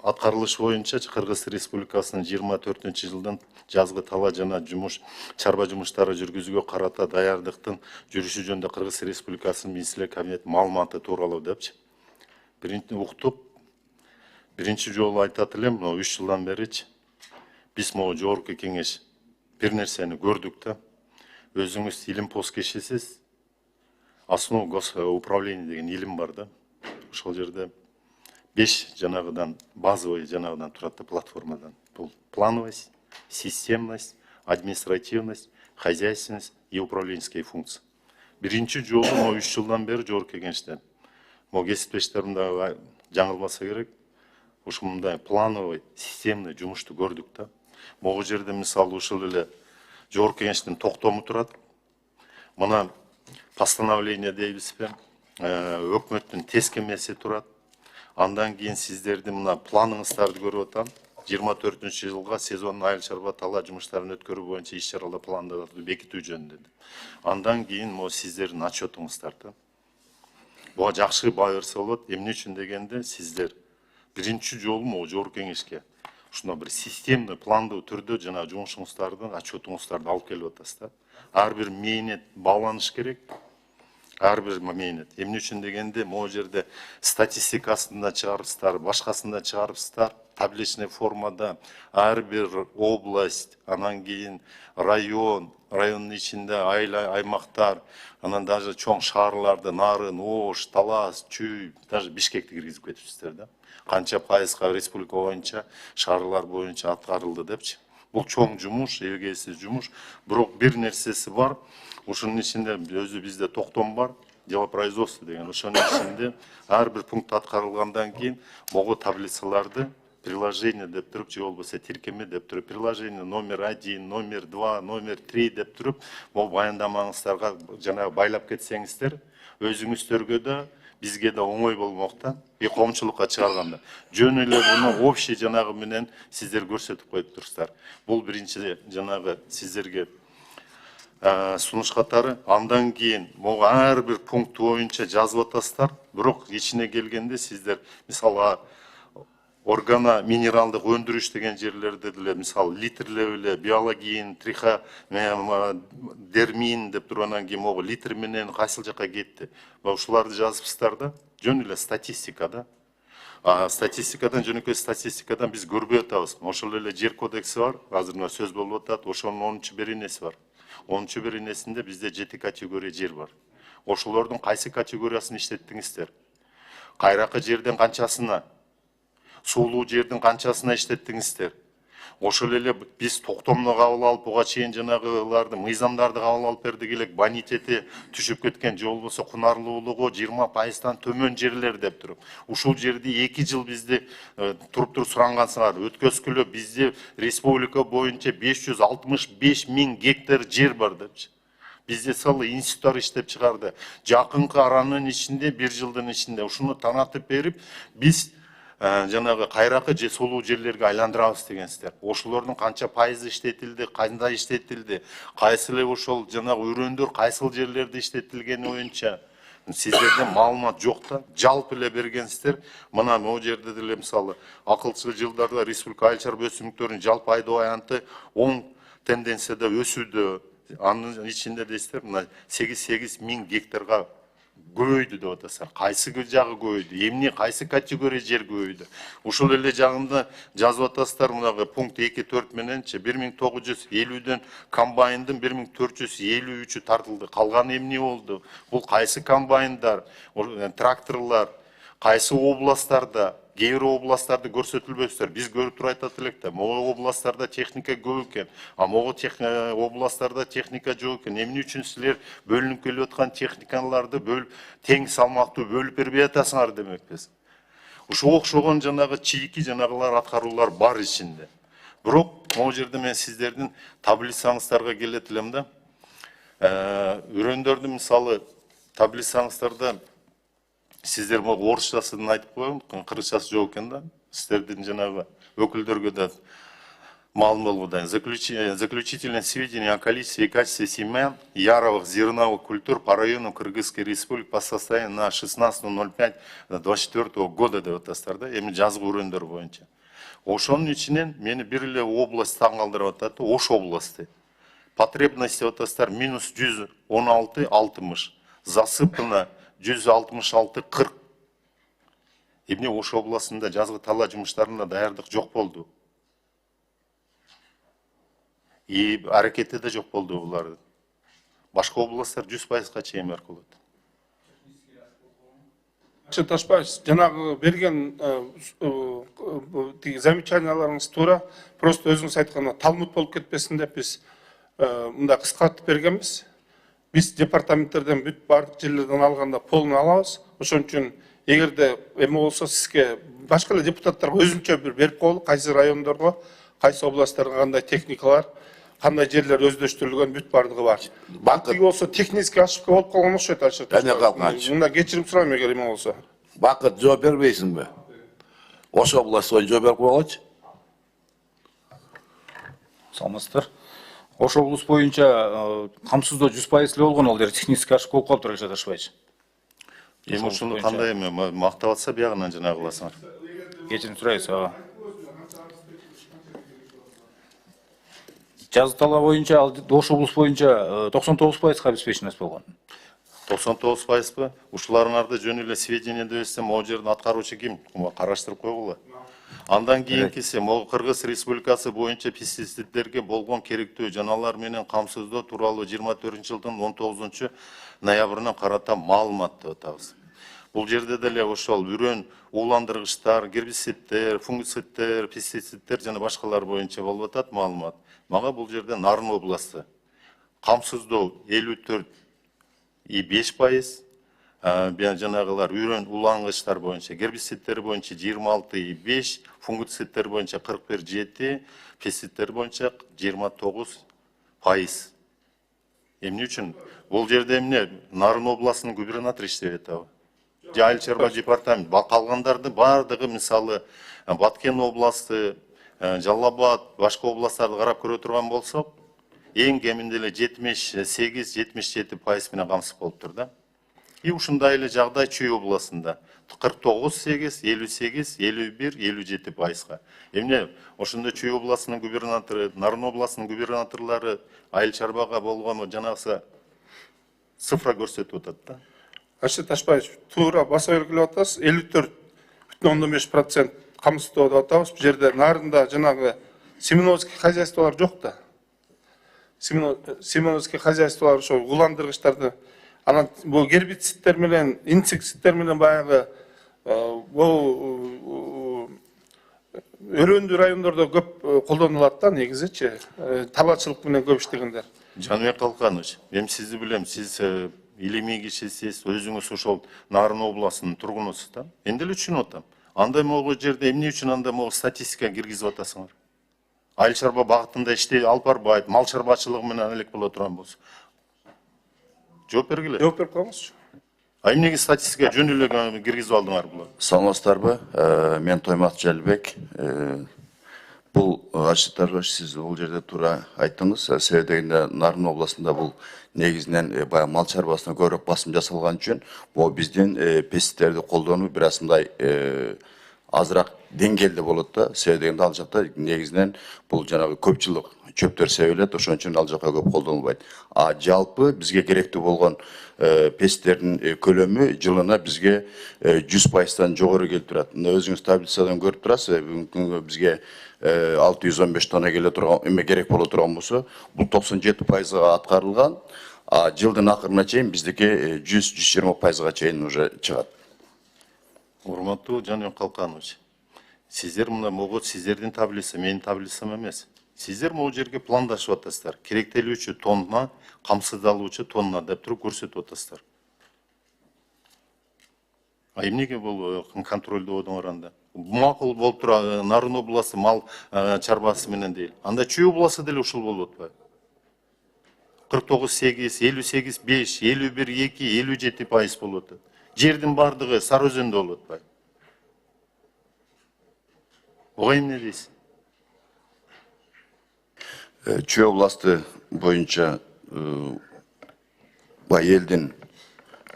аткарылыш боюнча Кыргыз Республикасынын 24-жылдын жазгы тала жана чарба жумуштары жүргүзүүгө карата даярдыктын жүрүшү жөнүндө Кыргыз Республикасынын Министрлер Кабинети маалыматы тууралуу депчи. Биринчи уктуп, биринчи жолу айтат элем, 3 жылдан беричи биз могу жогорку кеңеш бир нерсени көрдүк да. Өзүңүз илим пост кишисиз, основ госуправление деген илим бар да. Ошол жерде 5 жанагыдан базовый жанагыдан турат да платформадан. Бул плановость, системность, административность, хозяйственность и управленческие функции. Биринчи жолу 3 жылдан бери жогорку кеңештен. Могу кесиптештерим да жаңылбаса керек. Ушундай плановый, системный жумушту көрдүк да. Могу жерде мисалы ушул эле жогорку кеңештин токтому турат. Мына постановление дейбизби, өкмөттүн тескемеси турат. Андан кийин сиздердин мына планыңыздарды көрүп атам. 24-жылга сезондун айыл чарба тала жумуштарын өткөрүү боюнча иш-чаралар пландарды бекитүү жөнүндө. Андан кийин могу сиздердин отчетуңуздар да. Буга жакшы баа берсе болот. Эмне үчүн дегенде сиздер биринчи жолу могу жогорку кеңешке ушундай бир системный пландуу түрдө жана жумушуңуздардын отчетуңуздарды алып келип атасыз да. Ар бир мээнет бааланыш керек. Ар бир мээнет. Эмне үчүн дегенде могу жерде статистикасында чыгарыпсыздар, башкасында чыгарыпсыздар, табличный формада ар бир область, анан кийин райондун ичинде аймактар, анан даже чоң шаарларды Нарын, Ош, Талас, Чүй, даже Бишкекти киргизип кетипсиздер да. Канча пайызга республика боюнча, шаарлар боюнча аткарылды депчи. Бул чоң жумуш, эбегейсиз жумуш. Бирок бир нерсеси бар. Ушунун ичинде өзү бизде токтом бар, делопроизводство деген. Ошонун ичинде ар бир пункт аткарылгандан кийин могу таблицаларды приложение деп туруп, же болбосо тиркеме деп туруп, приложение номер 1, номер 2, номер 3 деп туруп, могу баяндамаңыздарга жана байлап кетсеңиздер, өзүңүздөргө да бизге да оңой болмок да. Коомчулукка чыгарганда жөн эле буну общий жанагы менен сиздер көрсөтүп коюп турсуздар. Бул биринчи жанагы сиздерге сунуш катары. Андан кийин могу ар бир пункт боюнча жазып атасыздар. Бирок ичине келгенде сиздер мисалы органа минералдык өндүрүш деген жерлерде деле мисалы литрлеп эле биологин, дермин деп туруп анан кийин могу литр менен кайсыл жака кетти. Ушуларды жазыпсыздар да. Жөн эле статистика да. Статистикадан, жөнөкөй статистикадан биз көрбөй атабыз. Ошол эле жер кодекси бар, азыр мына сөз болуп атат. Ошонун 10-беренеси бар. 10-беренесинде бизде 7 категория жер бар. Ошолордун кайсы категориясын иштеттиңиздер? Кайракы жерден канчасына? Суулуу жердин канчасына иштеттиңиздер? Ошол эле биз токтомду кабыл алып, буга чейин жанагыларды, мыйзамдарды кабыл алып бердик элек, бонитети түшүп кеткен, же болбосо кунарлуулугу 20%-тан төмөн жерлер деп туруп. Ушул жерди 2 жыл бизди туруп сурангансыңар. Өткөзгүлө бизде республика боюнча 565 000 гектар жер бар депчи. Бизде салы институттар иштеп чыгарды. Жакынкы аранын ичинде 1 жылдын ичинде ушуну танатып берип, биз жанагы кайракы же сулуу жерлерге айландырабыз дегенсиздер. Ошолордун канча пайызы иштетилди, кандай иштетилди, кайсы эле ошол жанагы өрөндөр кайсыл жерлерде иштетилгени боюнча сиздерде маалымат жок да. Жалпы эле бергенсиздер. Мына могу жерде деле мисалы акылчы жылдарда республика айыл чарба өсүмдүктөрүнүн жалпы айдоо аянты оң тенденцияда өсүүдө. Анын ичинде дейсиздер, мына 8 000 гектарга көбөйдү деп атасыздар. Кайсы жагы көбөйдү? Эмне кайсы категория жер көбөйдү? Ушул эле жагында жазып атасыздар, мына пункт 2.4 мененчи 1950дөн комбайндын 1453-ү тартылды. Калганы эмне болду? Бул кайсы комбайндар, тракторлар, кайсы областтарда? Кээ бир областтарды көрсөтүлбөйсүздөр. Биз көрүп туруп айтат элек да, могу областтарда техника көп экен, могу областтарда техника жок экен. Эмне үчүн силер бөлүнүп келип аткан техникаларды тең салмактуу бөлүп бербей атасыңар демекпиз. Ушуга окшогон жанагы чийки жанагылар аткаруулар бар ичинде. Бирок могу жерде мен сиздердин таблицаңыздарга келет элем да. Өрөндөрдүн мисалы таблицаңыздарда сиздер могу орусчасын айтып коеюн, кыргызчасы жок экен да. Сиздердин жанагы өкүлдөргө да Малым болгудан. Заключительные сведения о количестве и качестве семян яровых зерновых культур по району Кыргызской республики по состоянию на 16.05.24 года деп атасыздар да, эми жазгы өрөндөр боюнча. Ошонун ичинен мени бир эле область таң калтырып атат, Ош областы. Потребности атасыздар минус 116,60. Засыпано 166,40. Эмне Ош областында жазгы тала жумуштарына даярдык жок болду. И аракети да жок болду булардын. Башка областтар 100%га чейин бар болот. Ташпаевич, жанагы берген замечанияларыңыз туура, просто өзүңүз айткандай талмуд болуп кетпесин деп биз мында кыскартып бергенбиз. Биз департаменттерден бүт бардык жерлерден алганда полный алабыз. Ошон үчүн эгерде эме болсо сизге башка эле депутаттарга өзүнчө бир берип коелу, кайсы райондорго, кайсы областтарга кандай техникалар, кандай жерлер өздөштүрүлгөн бүт бардыгы бар. Бактыгы болсо технический ошибка болуп калган окшойт. Мында кечирим сурайм эгер эме болсо. Бакыт жооп бербейсиңби? Ош областы боюнча жооп берип койгочу. Саламатсыздар. Ош облус боюнча камсыздоо 100% эле болгон, ал жерде технический ошибка болуп калыптыр, Александр Ташпаевич. Эми ушуну кандай эме мактап атса биягынан жана кыласыңар. Кечирим сурайбыз. Жазгы тала боюнча, Ош облус боюнча 99% обеспеченность болгон. 99%. Ушуларыңарды жөн эле сведенияда берсем, могу жердин аткаруучу ким? Караштырып койгула. Андан кийинкиси могу Кыргыз Республикасы боюнча пестициддерге болгон керектүү жаналар менен камсыздоо тууралуу 24-жылдын 19-ноябрына карата маалымат деп атабыз. Бул жерде деле ошол үрөн ууландыргычтар, гербициддер, фунгициддер, пестициддер жана башкалар боюнча болуп атат маалымат. Мага бул жерде Нарын областы камсыздоо 54,5%, жанагылар үрөн уулангычтар боюнча, гербициддер боюнча 26,5%, фунгициддер боюнча 41,7%, пестициддер боюнча 29%. Эмне үчүн? Бул жерде эмне? Нарын областынын губернатору иштеп атабы? Айыл чарба департамент. Калгандарды бардыгы мисалы Баткен областы, Жалал Абад, башка областтарды карап көрө турган болсок, эң кеминде эле 78-77% менен камсыз болуптур да. И ушундай эле жагдай Чүй областында 49,8, 58, 51, 57%. Эмне ошондо Чүй областынын губернатору, Нарын областынын губернаторлору айыл чарбага болгон жанагысы цифра көрсөтүп атат да. Александр Ташпаевич, туура баса белгилеп атасыз, 54,5% камсыздоо деп атабыз. Бул жерде Нарында жанагы Семеновский хозяйстволор жок да. Семеновский хозяйстволор ошо ууландыргычтарды, анан бул гербициддер менен, инсектициддер менен баягы бул өрөөндүү райондордо көп колдонулат да негизичи. Талаачылык менен көп иштегендер. Жаныбек Калканович, эми сизди билем, сиз илимий кишисиз, өзүңүз ошол Нарын областынын тургунусуз да. Эмне эле түшүнүп атам. Андай могу жерде эмне үчүн андай могу статистика киргизип атасыңар? Айыл чарба багытында иштей алып барбайт, мал чарбачылыгы менен элек боло турган болсо. Жооп бергиле. Жооп берип коюңузчу. Эмнеге статистика жөн эле киргизип алдыңар булар? Саламатсыздарбы? Мен Тоймат Жалбек. Бул Александр, сиз бул жерде туура айттыңыз. Себеби дегенде Нарын областында бул негизинен баягы мал чарбасына көбүрөөк басым жасалган үчүн бул биздин пестицидтерди колдонуу бир асындай азыраак деңгээлде болот да. Себеби дегенде ал жакта негизинен бул жанагы көпчүлүк чөптөр себилет, ошон үчүн ал жака көп колдонулбайт. А жалпы бизге керектүү болгон пестицидтердин көлөмү жылына бизге 100%-тан жогору келип турат. Мына өзүңүз таблицадан көрүп турасыз, бүгүнкү күнгө бизге 615 тонна келе турган, эме керек боло турган болсо, бул 97%-га аткарылган, а жылдын акырына чейин биздики 100-120%-га чейин уже чыгат. Урматтуу Жаныбек Калканович, сиздер мына могу сиздердин таблица, менин таблицам эмес. Сиздер могу жерге пландашып атасыздар. Керектелүүчү тонна, камсыздалуучу тонна деп туруп көрсөтүп атасыздар. А эмнеге бул контролдоо одуңар анда? Макул болуп тура Нарын областы мал чарбасы менен дейли. Анда Чүй областы деле ушул болуп атпайбы? 49,8, 58,5, 51,2, 57% болуп атат. Жердин бардыгы Сары Өзөндө болуп атпайбы? Буга эмне дейсиз? Чүй областы боюнча элдин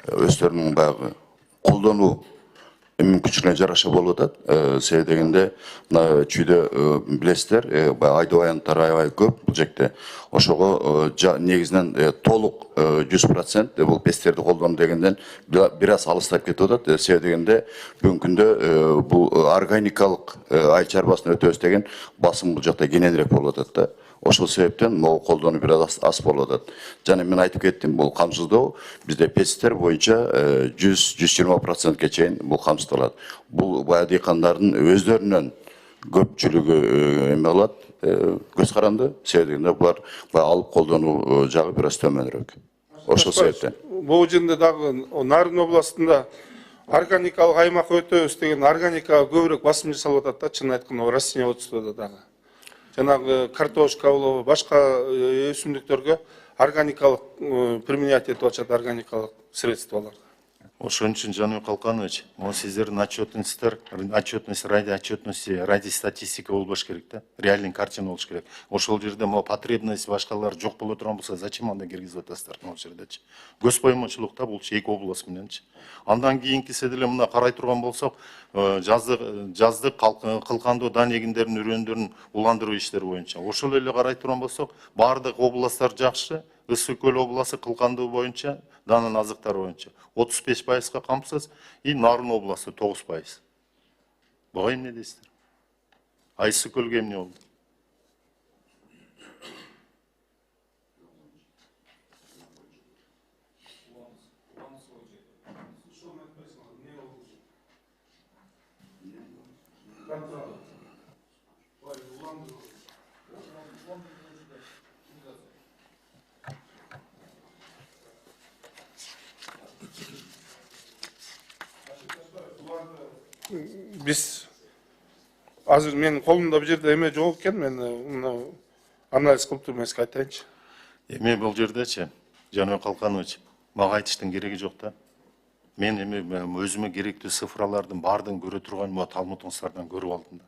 өздөрүнүн баягы колдонуу мүмкүнчүлүгүнө жараша болуп атат. Себеби дегенде мына чүйдө билесиздер, айдоо аянттары аябай көп бул жекте. Ошого негизинен толук 100% бул пестерди колдонуу дегенден бир аз алыстап кетип атат. Себеби дегенде бүгүнкү күндө бул органикалык ай чарбасын өтөбүз деген басым бул жакта кененирээк болуп атат да. Ошол себептен могу колдонуу бир аз болуп атат. Жана мен айтып кеттим, бул камсыздоо бизде пестицидтер боюнча 100-120%ке чейин бул камсыздалат. Бул бая дыйкандардын өздөрүнөн көпчүлүгү эме кылат, көз каранды. Себеби дегенде булар алып колдонуу жагы бир аз төмөнүрөөк. Ошол себептен. Бул жерде дагы Нарын областында органикалык аймак өтөбүз деген органикага көбүрөөк басым жасалып атат да, чын айтканда растениеводстводо дагы. Жанагы картошка болобу, башка өсүмдүктөргө органикалык применять этип атышат, органикалык средстволор. Ошон үчүн Жаныбек Калканович, могу сиздердин отчетность ради отчетности, ради статистика болбош керек да. Реальный картина болуш керек. Ошол жерде могу потребность башкалар жок боло турган болсо, зачем анда киргизип атасыздар могу жердечи? Көз боомочулукта бул эки область мененчи. Андан кийинкиси деле мына карай турган болсок, жаздык кылкандуу дан эгиндердин үрөндөрүн уландыруу иштери боюнча. Ошол эле карай турган болсок, баардык областтар жакшы. Ысык көл областы кылкандуу боюнча, данын азыктары боюнча 35%га камсыз, и Нарын областы 9%. Буга эмне дейсиздер? Ысык көлгө эмне болду? Биз азыр менин колумда бул жерде эме жок экен, мен анализ кылып туруп эмеске айтайынчы. Эми бул жердечи, Жаныбек Калканович, мага айтыштын кереги жок да. Мен эми өзүмө керектүү цифралардын баардыгын көрө турган талмутуңуздардан көрүп алдым да.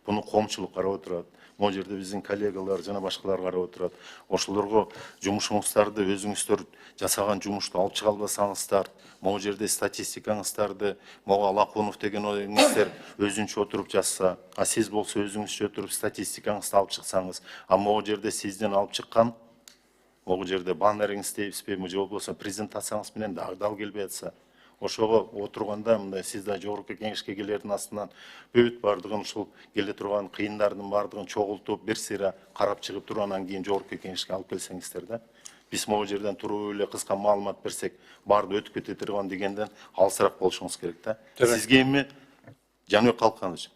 Буну коомчулук карап отурат. Могу жерде биздин коллегалар жана башкалар карап отурат. Ошолорго жумушуңуздарды, өзүңүздөр жасаган жумушту алып чыга албасаңыздар, могу жерде статистикаңыздарды, могу Алакунов деген оюңуздар өзүнчө отуруп жазса, а сиз болсо өзүңүзчө отуруп статистикаңызды алып чыксаңыз, а могу жерде сизден алып чыккан, могу жерде баннериңиз дейбизби, же болбосо презентацияңыз менен дал келбей атса, ошого отурганда мындай сиз да жогорку кеңешке келердин астынан бүт баардыгын ушул келе турган кыйындардын баардыгын чогултуп бир сыйра карап чыгып туруп анан кийин жогорку кеңешке алып келсеңиздер да. Биз могу жерден туруп эле кыска маалымат берсек, баарды өтүп кете турган дегенден алысыраак болушуңуз керек да. Сизге эми Жаныбек Калканович,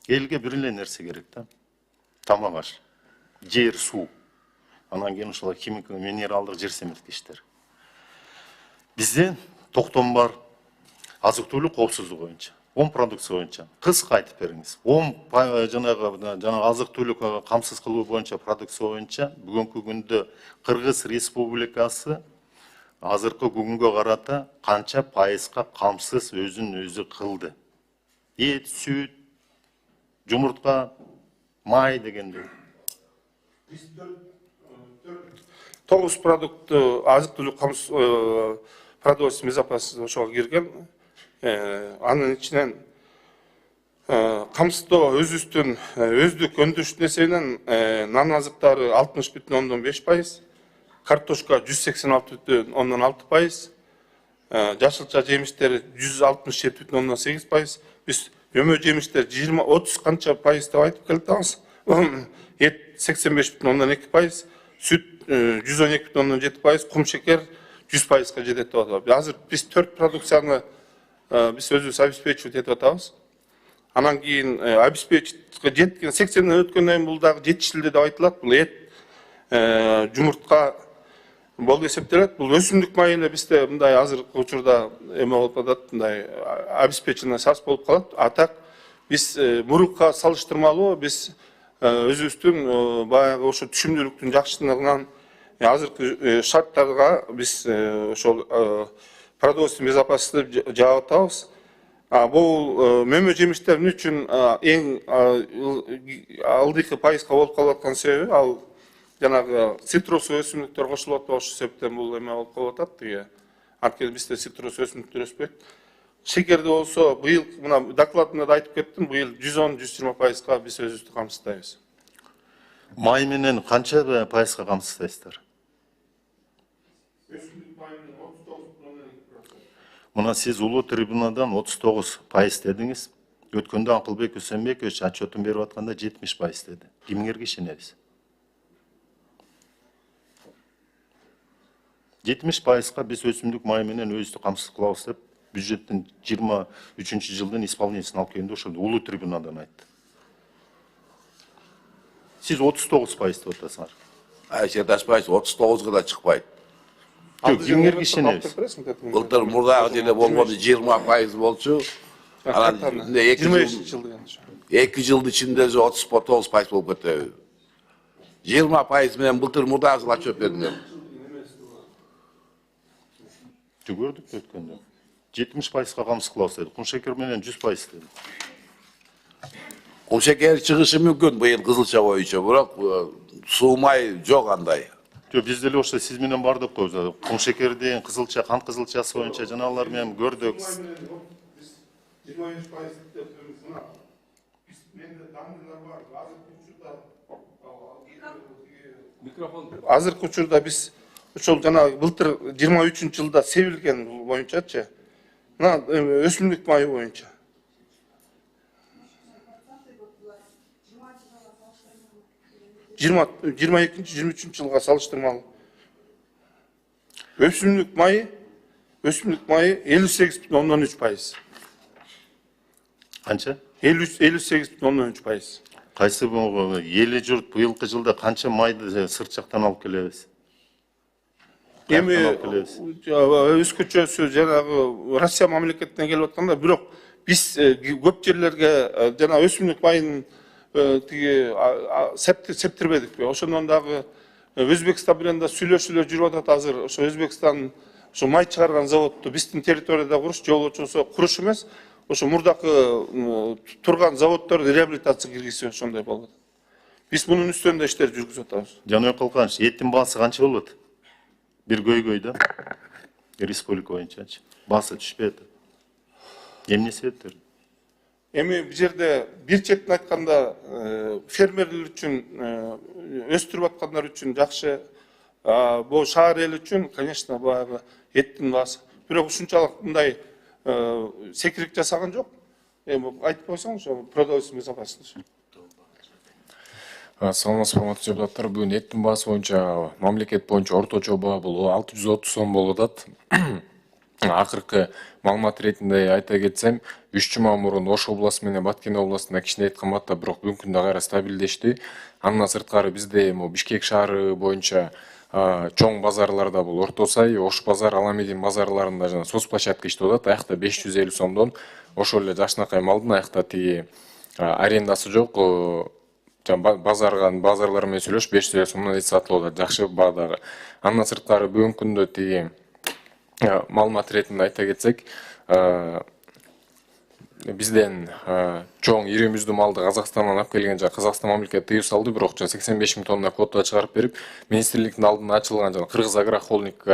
элге бир эле нерсе керек да. Тамак аш, жер, суу, анан кийин ушул химик минералдык жер семирткичтер. Бизде токтом бар азык-түлүк коопсуздугу боюнча, 10 продукция боюнча кыска айтып бериңиз. 10 жанагы азык-түлүк камсыз кылуу боюнча продукция боюнча бүгүнкү күндө Кыргыз Республикасы азыркы күнгө карата канча пайызга камсыз өзүн өзү кылды? Эт, сүт, жумуртка, май дегендей. 9 продукт азык-түлүк камсыз продовольственный запасы ошого кирген. Анын ичинен камсыздоо өзүбүздүн өздүк өндүрүштүн эсебинен нан азыктары 60,5%, картошка 186,6%, жашылча жемиштер 167,8%, биз өмө жемиштер 20-30 канча пайыз деп айтып келатабыз. Эт 85,2%, сүт 112,7%, кум шекер 100%га жетет деп атабыз. Азыр биз 4 продукцияны биз өзүбүз обеспечивать этип атабыз. Анан кийин обеспечиватка жеткен 80-ден өткөндөн кийин бул дагы жетишилди деп айтылат. Бул эт, жумуртка болуп эсептелет. Бул өсүмдүк майы эле бизде мындай азыркы учурда эме болуп атат, мындай обеспеченный сас болуп калат. А так биз мурунка салыштырмалуу биз өзүбүздүн баягы ошо түшүмдүүлүктүн жакшылыгынан азыркы шарттарга биз ошол продовольственный безопасности жаап атабыз. Бул мөмө жемиштердин үчүн эң алдыңкы пайызга болуп калып аткан себеби ал жанагы цитрус өсүмдүктөр кошулуп атпайбы, ошол себептен бул эме болуп калып атат тиги. Анткени бизде цитрус өсүмдүктөр өспөйт. Шекерде болсо быйыл мына докладымда да айтып кеттим, быйыл 110-120%га биз өзүбүздү камсыздайбыз. Май менен канча пайызга камсыздайсыздар? Өсүмдүк майынын 39,2%. Мына сиз улуу трибунадан 39% дедиңиз. Өткөндө Акылбек Үсөнбекович отчетун берип атканда 70% деди. Кимиңерге ишенебиз? 70%га биз өсүмдүк майы менен өзүбүздү камсыз кылабыз деп бюджеттин 23-жылдын исполнениесин алып келгенде ошол улуу трибунадан айтты. Сиз 39% деп атасыңар. Айшеташпайсыз, 39-га да чыкпайт. Жок, кимиңерге ишенебиз? Былтыр мурдагы жерде болгондо 20% болчу. Анан 25 жыл деген. 2 жылдын ичинде 39% болуп кетеби. 20% менен былтыр мурдагы жыл отчет бердиңер. Көрдүк өткөндө. 70%га камсыз кылабыз деди. Кумшекер менен 100% деди. Кумшекер чыгышы мүмкүн быйыл кызылча боюнча, бирок суумай жок андай. Жок, биз деле ошо сиз менен бардык го. Кумшекердин кызылча, кант кызылчасы боюнча жанагылар менен көрдүк. 25% деп турмуз мына. Биз менде данныйлар бар. Азыркы учурда биз ошол жанагы былтыр 23-жылда себилген боюнчачы. Мына өсүмдүк майы боюнча. 22-23 жылга салыштырмалуу. Өсүмдүк майы 58,3%. Канча? 58,3%. Кайсы эли журт быйылкы жылда канча майды сырт жактан алып келебиз? Эми өзгөчөсү жанагы Россия мамлекетинен келип атканда, бирок биз көп жерлерге жана өсүмдүк майын тиги септирбедикпи. Ошондон дагы Өзбекстан менен да сүйлөшүүлөр жүрүп атат азыр. Ошо Өзбекстан ошо май чыгарган заводду биздин территорияда куруш, же болбосо куруш эмес, ошо мурдакы турган заводдорду реабилитацияга киргизсе ошондой болуп атат. Биз мунун үстүндө иштер жүргүзүп атабыз. Жаныбек Калканович, эттин баасы канча болот? Бир көйгөйдө республика боюнчачы баасы түшпөй атат. Эмне себептер? Эми бул жерде бир четин айтканда фермерлер үчүн, өстүрүп аткандар үчүн жакшы, бул шаар эли үчүн, конечно, баягы эттин баасы. Бирок ушунчалык мындай секирик жасаган жок. Эми айтып койсоң, ошо продовольственный безопасность. Саламатсызбы, урматтуу депутаттар. Бүгүн эттин баасы боюнча мамлекет боюнча орточо баа бул 630 сом болуп атат. Акыркы маалымат иретинде айта кетсем, 3 жума мурун Ош областы менен Баткен областында кичине эт кымбаттап, бирок бүгүнкү күндө кайра стабилдешти. Андан сырткары бизде Бишкек шаары боюнча чоң базарларда бул Орто Сай, Ош базар, Аламедин базарларында жана соцплощадка иштеп атат. Аякта 550 сомдон ошол эле жакшынакай малдын аякта тиги арендасы жок. Базарлар менен сүйлөшүп 500 сомдон эт сатылып атат, жакшы баадагы. Андан сырткары бүгүнкү күндө тиги маалымат иретинде айта кетсек, бизден чоң ири мүздүү малды Казакстандан алып келген жана Казакстан мамлекети тыюу салды, бирок 85 000 тонна квота чыгарып берип, министрликтин алдында ачылган жана Кыргыз Агро Холдинг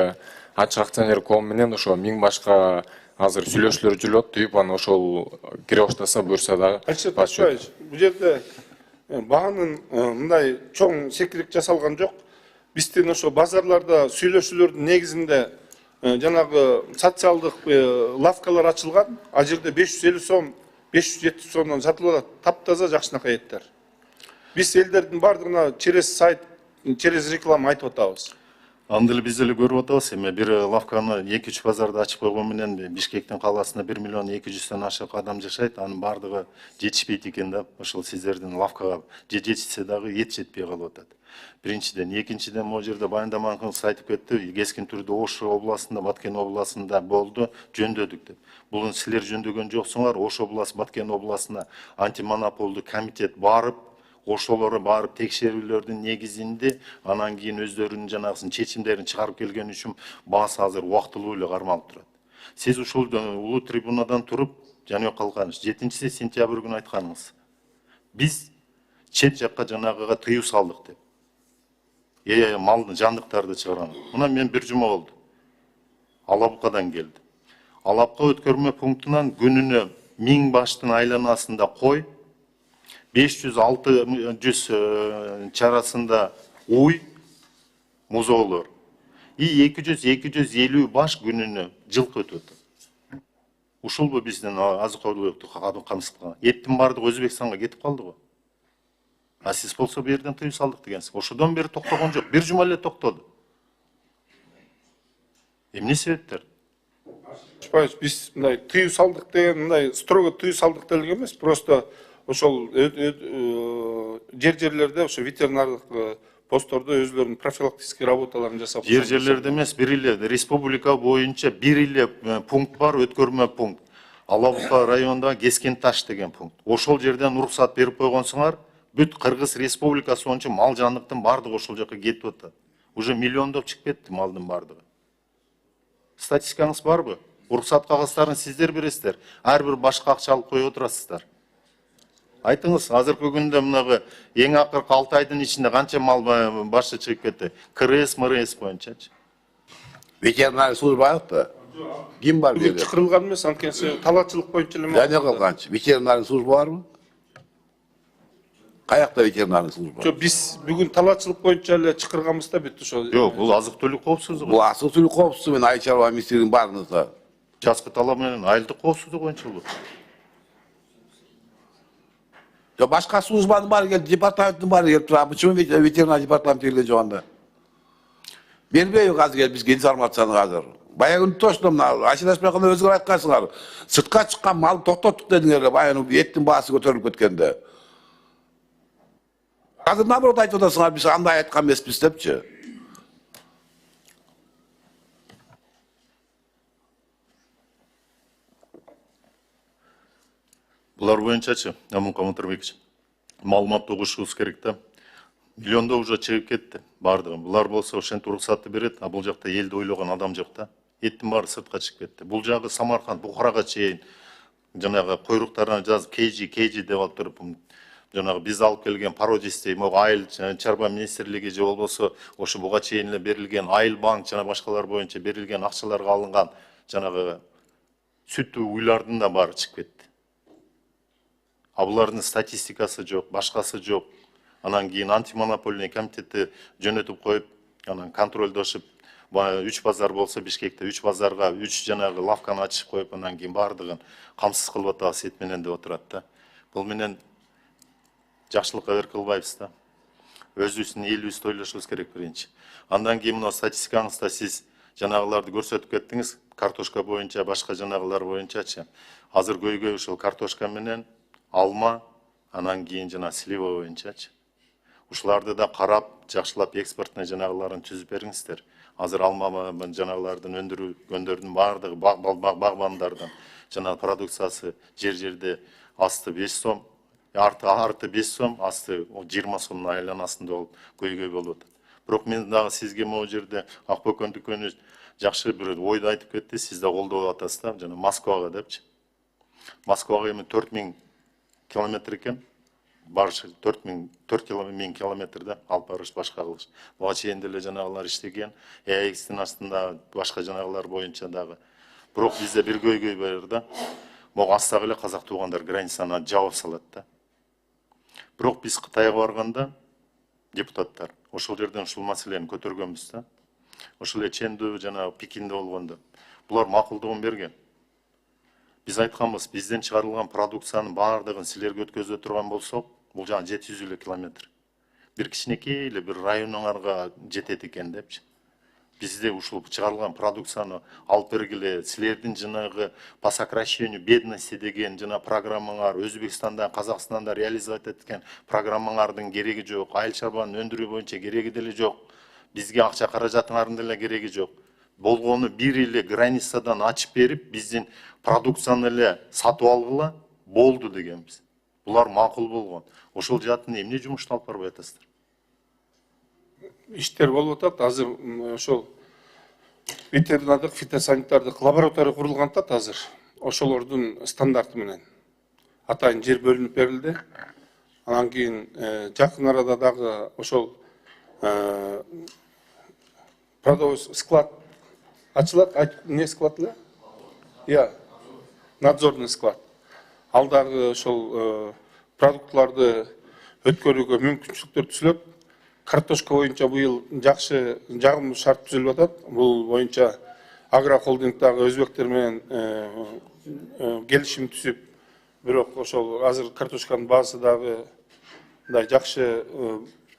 ачык акционер коом менен ошо 1000 башка азыр сүйлөшүүлөр жүрүп атат. Түйүп аны ошол кире баштаса буюрса дагы. Бул жерде баанын мындай чоң секирик жасалган жок. Биздин ошо базарларда сүйлөшүүлөрдүн негизинде жанагы социалдык лавкалар ачылган. Ал жерде 550 сом, 570 сомдон сатылып атат. Таптаза жакшынакай эттер. Биз элдердин бардыгына через сайт, через реклама айтып атабыз. Анда эле биз деле көрүп атабыз. Эми бир лавканы 2-3 базарда ачып койгон менен Бишкектин каласында 1 миллион 200-дөн ашык адам жашайт. Анын бардыгы жетишпейт экен да. Ошол сиздердин лавкага жетишсе дагы эт жетпей калып атат. Биринчиден, экинчиден могу жерде баяндамаңыз айтып кетти. Кескин түрдө Ош областында, Баткен областында болду, жөндөдүк деп. Бул силер жөндөгөн жоксуңар. Ош областы, Баткен областына антимонополдук комитет барып, ошолору барып текшерүүлөрдүн негизинде анан кийин өздөрүнүн жанагысын чечимдерин чыгарып келген үчүн баасы азыр убактылуу эле кармалып турат. Сиз ушул улуу трибунадан туруп, Жаныбек Калканович, 7-сентябрь күнү айтканыңыз. Биз чет жакка жанагыга тыюу салдык деп. малды жандыктарды чыгарган. Мына мен бир жума болду. Алабукадан келди. Алапка өткөрмө пунктунан күнүнө 1000 баштын айланасында кой, 500-600 чарасында уй, музоолор. И 200-250 баш күнүнө жылкы өтөт. Ушул биздин азык-түлүктү камсыз кылган. Эттин бардыгы Өзбекстанга кетип калды го. А сиз болсо бу жерден тыюу салдык дегенсиз. Ошодон бери токтогон жок. Бир жума эле токтоду. Эмне себептер? Биз мындай тыюу салдык деген мындай строго тыюу салдык делген эмес, просто ошол жерлерде ошо ветеринардык посттордо өзлөрүнүн профилактический работаларын жасап. Жерлерде эмес, бир эле республика боюнча бир эле пункт бар, өткөрмө пункт. Алабука районунда Кескен таш деген пункт. Ошол жерден уруксат берип койгонсуңар, бүт Кыргыз Республикасы боюнча мал жандыктын бардыгы ошол жака кетип атат. Уже миллиондоп чыгып кетти малдын бардыгы. Статистикаңыз барбы? Уруксат кагыздарын сиздер бересиздер. Ар бир башка акча алып коюп отурасыздар. Айтыңыз, азыркы күндө мынагы эң акыркы 6 айдын ичинде канча мал башы чыгып кетти? КРС, МРС боюнчачы. Ветеринарный служба да? Ким бар Бүгүн жерде? чакырылган эмес, анткени талаачылык боюнча эле. Эмне кылганчы? Ветеринарный служба барбы? Каякта ветеринарный служба? Жок, биз бүгүн талаачылык боюнча эле чакырганбыз да бүт ошо. Жок, бул азык-түлүк коопсуздугу. Бул азык-түлүк коопсуздугу менен Айыл чарба министрлигинин баарында. Жазгы талап менен айылдык коопсуздук боюнча бул. Башка службанын баары келип, департаменттин баары келип турат. Почему ветеринарный департамент келе жоганда? Бербейбиз азыр бизге информацияны азыр. Баягы точно мына ашылашпай калганда өзүңөр айткансыңар. Сыртка чыккан малды токтоттук дедиңер, баягы эттин баасы көтөрүлүп кеткенде. Азыр наоборот айтып атасыңар, биз андай айткан эмеспиз депчи. Булар боюнчачы, Амунка Мутарбекович, маалымат угушубуз керек да. Миллиондо уже чыгып кетти бардыгы. Булар болсо ошентип уруксатты берет, а бул жакта элди ойлогон адам жок да. Эттин баары сыртка чыгып кетти. Бул жагы Самарканд, Бухарага чейин жанагы койруктарына жазып KG деп алып туруп, жанагы биз алып келген пародисти, могу айыл чарба министрлиги же болбосо ошо буга чейин эле берилген айыл банк жана башкалар боюнча берилген акчаларга алынган жанагы сүттүү уйлардын да баары чыгып кетти. А булардын статистикасы жок, башкасы жок. Анан кийин антимонопольный комитетти жөнөтүп коюп, анан контролдошуп, 3 базар болсо Бишкекте 3 базарга 3 жанагы лавканы ачып коюп, анан кийин бардыгын камсыз кылып атабыз эт менен деп отурат да. Бул менен жакшылыкка бере кылбайбыз да. Өзүбүздүн элибизди ойлошубуз керек биринчи. Андан кийин мына статистикаңызда сиз жанагыларды көрсөтүп кеттиңиз, картошка боюнча, башка жанагылар боюнчачы. Азыр көйгөй ушул картошка менен алма, анан кийин жана слива боюнчачы. Ушуларды да карап, жакшылап экспортный жанагыларын түзүп бериңиздер. Азыр алма жанагылардын өндүргөндөрдүн баардыгы багбандардан жана продукциясы жер-жерде асты 5 сом, арты 5 сом, асты 20 сомдун айланасында болуп көйгөй болуп атат. Бирок мен дагы сизге могу жерде Акбөкөн дүкөнү жакшы бир ойду айтып кетти, сиз да колдоп атасыз да, жана Москвага депчи. Москвага эми 4000 километр экен. Барышы 4000 километрде алып барыш башка кылыш. Буга чейин деле жанагылар иштеген, ЭАЭКстин астында башка жанагылар боюнча дагы. Бирок бизде бир көйгөй бар да. Могу астагы эле казак туугандар границаны жабып салат да. Бирок биз Кытайга барганда депутаттар ошол жерден ушул маселени көтөргөнбүз да. Ошол эле Ченду жана Пекинде болгондо булар макулдугун берген. Биз айтканбыз, бизден чыгарылган продукциянын баардыгын силерге өткөзө турган болсок, бул жана 700 километр. Бир кичинекей эле бир районуңарга жетет экен депчи. Бизде ушул чыгарылган продукцияны алып бергиле, силердин жанагы по сокращению бедности деген жана программаңар Өзбекстанда, Казакстанда реализовать эткен программаңардын кереги жок, айыл чарбанын өндүрүү боюнча кереги деле жок. Бизге акча каражатыңардын деле кереги жок. Болгону бир эле границадан ачып берип, биздин продукцияны эле сатып алгыла болду дегенбиз. Булар макул болгон. Ошол жаатын эмне жумушту алып барбай атасыздар? Иштер болуп атат. Азыр ошол ветеринардык, фитосанитардык лаборатория курулган атат азыр. Ошолордун стандарты менен атайын жер бөлүнүп берилди. Анан кийин жакын арада дагы ошол продовой склад ачылат, не склад эле? Иә, надзорный склад. Алдағы ошол продуктларды өткөрүүгө мүмкүнчүлүктөр түзүлөт. Картошка боюнча быйыл жакшы жагымдуу шарт түзүлүп атат. Бул боюнча агрохолдингдагы өзбектер менен келишим түзүп, бирок ошол азыр картошканын баасы дагы мындай жакшы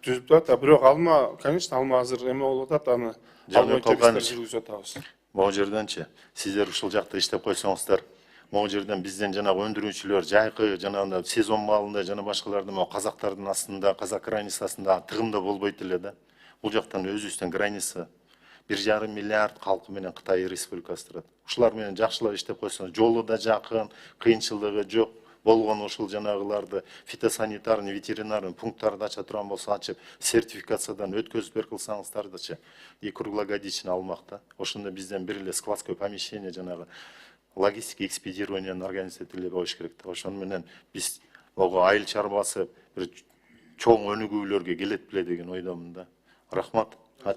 түзүлүп атат. Бирок алма, конечно, алма азыр эме болуп атат, аны ал боюнча биздер жүргүзүп атабыз. Могу жерденчи сиздер ушул жакта иштеп койсоңуздар, могу жерден бизден жанагы өндүрүүчүлөр жайкы жанагындай сезон маалында жана башкалардын могу казактардын астында, казак границасында тыгында болбойт эле да. Бул жактан өзүбүздөн граница 1,5 миллиард калкы менен Кытай Республикасы турат. Ушулар менен жакшылап иштеп койсоңуз, жолу да жакын, кыйынчылыгы жок. Болгон ушул жанагыларды фитосанитарный, ветеринарный пункттарды ача турган болсо ачып, сертификациядан өткөзүп бер кылсаңыздардычы, и круглогодично алмакта. Ошондо бизден бир эле складское помещение жанагы логистика экспедированияны организовать болуш керек. Ошону менен биз айыл чарбасы бир чоң өнүгүүлөргө келет беле деген ойдомун да. Рахмат.